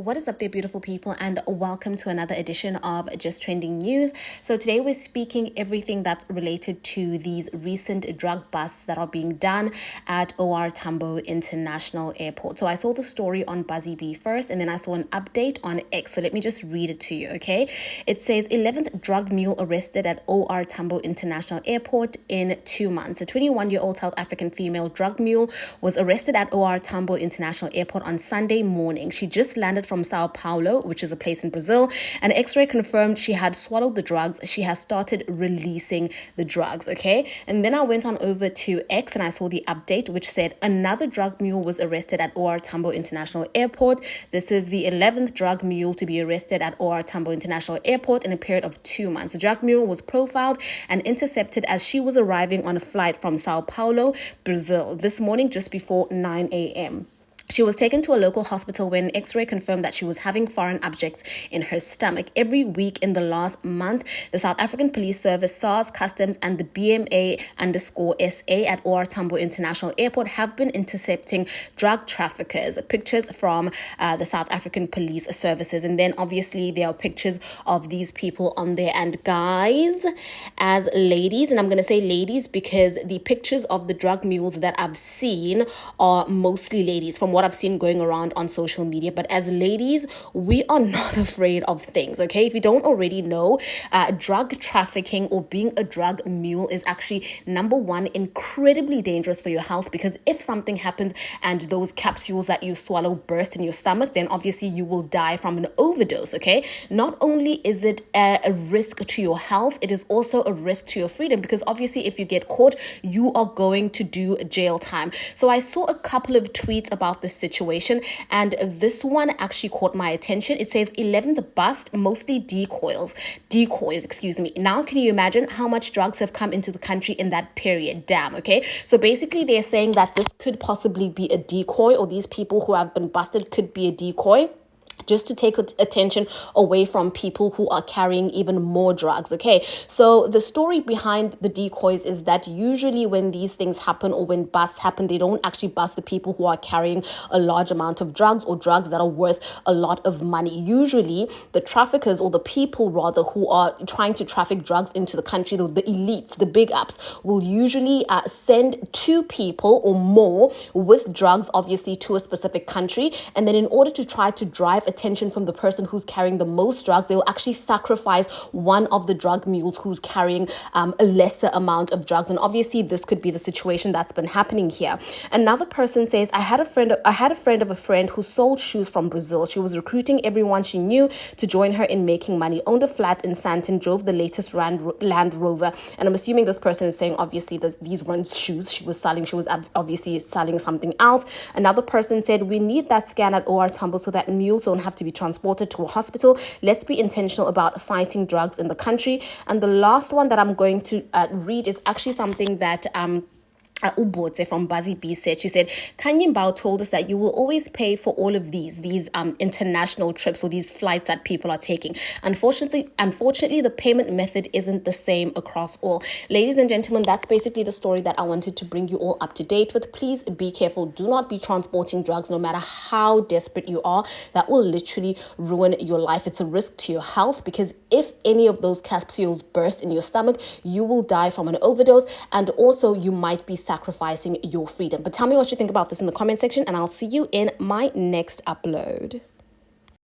What is up there, beautiful people, and welcome to another edition of Just Trending News. So today we're speaking everything that's related to these recent drug busts that are being done at OR Tambo International Airport. So I saw the story on Buzzy B first, and then I saw an update on X. So let me just read it to you, okay? It says 11th drug mule arrested at OR Tambo International Airport in 2 months. A 21-year-old South African female drug mule was arrested at OR Tambo International Airport on Sunday morning. She just landed from Sao Paulo, which is a place in Brazil. An X-ray confirmed she had swallowed the drugs. She has started releasing the drugs, okay? And then I went on over to X and I saw the update, which said another drug mule was arrested at OR Tambo International Airport. This is the 11th drug mule to be arrested at OR Tambo International Airport in a period of 2 months. The drug mule was profiled and intercepted as she was arriving on a flight from Sao Paulo, Brazil, this morning just before 9 a.m. She was taken to a local hospital when an X-ray confirmed that she was having foreign objects in her stomach. Every week in the last month, the South African Police Service, SARS, Customs, and the BMA_SA at OR Tambo International Airport have been intercepting drug traffickers. Pictures from the South African Police Services. And then obviously there are pictures of these people on there. And guys, as ladies, and I'm going to say ladies because the pictures of the drug mules that I've seen are mostly ladies from what I've seen going around on social media. But as ladies, we are not afraid of things, okay? If you don't already know, drug trafficking or being a drug mule is actually, number one, incredibly dangerous for your health, because if something happens and those capsules that you swallow burst in your stomach, then obviously you will die from an overdose, okay? Not only is it a risk to your health, it is also a risk to your freedom, because obviously if you get caught, you are going to do jail time. So I saw a couple of tweets about this situation, and this one actually caught my attention. It says 11th bust, mostly decoys, excuse me. Now can you imagine how much drugs have come into the country in that period? Damn, okay? So basically they're saying that this could possibly be a decoy, or these people who have been busted could be a decoy, just to take attention away from people who are carrying even more drugs, okay? So the story behind the decoys is that usually when these things happen or when busts happen, they don't actually bust the people who are carrying a large amount of drugs or drugs that are worth a lot of money. Usually the traffickers, or the people rather, who are trying to traffic drugs into the country, the elites, the big ups, will usually send 2 people or more with drugs, obviously, to a specific country. And then in order to try to drive attention from the person who's carrying the most drugs, they will actually sacrifice one of the drug mules who's carrying a lesser amount of drugs. And obviously this could be the situation that's been happening here. Another person says, I had a friend of a friend who sold shoes from Brazil. She was recruiting everyone she knew to join her in making money, owned a flat in Sandton, drove the latest Land Rover. And I'm assuming this person is saying obviously these weren't shoes she was selling. She was obviously selling something else. Another person said, we need that scan at OR Tambo so that mules don't have to be transported to a hospital. Let's be intentional about fighting drugs in the country. And the last one that I'm going to read is actually something that Ubotse from Buzzy B said. She said, Kanye Bao told us that you will always pay for all of these international trips or these flights that people are taking. Unfortunately, the payment method isn't the same across all. Ladies and gentlemen, that's basically the story that I wanted to bring you all up to date with. Please be careful. Do not be transporting drugs, no matter how desperate you are. That will literally ruin your life. It's a risk to your health, because if any of those capsules burst in your stomach, you will die from an overdose, and also you might be sacrificing your freedom. But tell me what you think about this in the comment section, and I'll see you in my next upload.